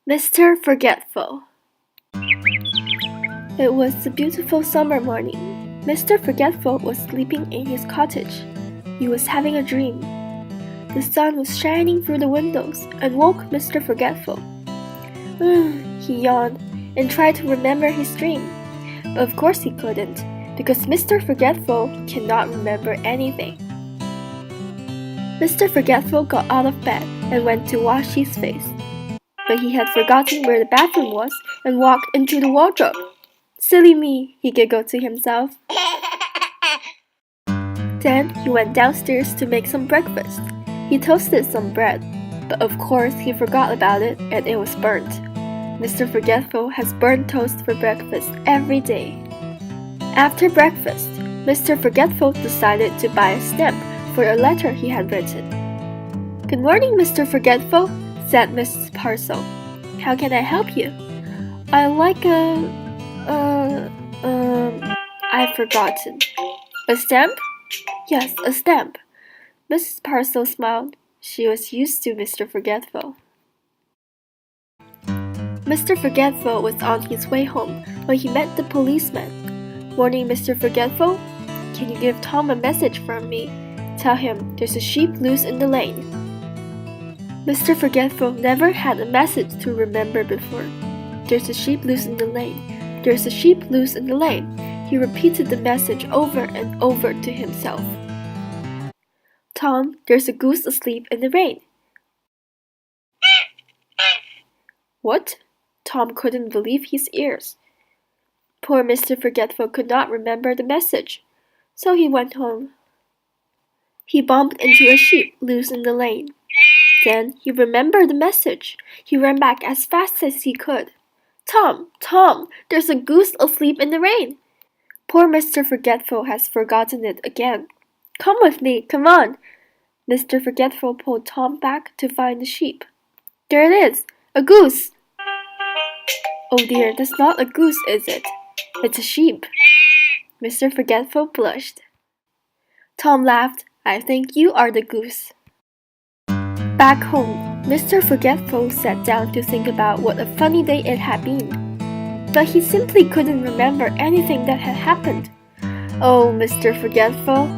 Mr. Forgetful. It was a beautiful summer morning. Mr. Forgetful was sleeping in his cottage. He was having a dream. The sun was shining through the windows and woke Mr. Forgetful. He yawned and tried to remember his dream. But of course he couldn't, because Mr. Forgetful cannot remember anything. Mr. Forgetful got out of bed and went to wash his face. But he had forgotten where the bathroom was and walked into the wardrobe. Silly me, he giggled to himself. Then he went downstairs to make some breakfast. He toasted some bread, but of course he forgot about it and it was burnt. Mr. Forgetful has burnt toast for breakfast every day. After breakfast, Mr. Forgetful decided to buy a stamp for a letter he had written. "Good morning, Mr. Forgetful," said Mrs. Parcel. "How can I help you?" "I'd like I've forgotten." "A stamp?" "Yes, a stamp." Mrs. Parcel smiled. She was used to Mr. Forgetful. Mr. Forgetful was on his way home when he met the policeman. "Morning, Mr. Forgetful. Can you give Tom a message from me? Tell him there's a sheep loose in the lane." Mr. Forgetful never had a message to remember before. "There's a sheep loose in the lane. There's a sheep loose in the lane." He repeated the message over and over to himself. "Tom, there's a goose asleep in the rain." What? Tom couldn't believe his ears. Poor Mr. Forgetful could not remember the message, so he went home. He bumped into a sheep loose in the lane. Then he remembered the message. He ran back as fast as he could. "Tom, Tom, there's a goose asleep in the rain." Poor Mr. Forgetful has forgotten it again. "Come with me, come on." Mr. Forgetful pulled Tom back to find the sheep. "There it is, a goose." "Oh dear, that's not a goose, is it? It's a sheep." Mr. Forgetful blushed. Tom laughed. "I think you are the goose." Back home, Mr. Forgetful sat down to think about what a funny day it had been. But he simply couldn't remember anything that had happened. "Oh, Mr. Forgetful,"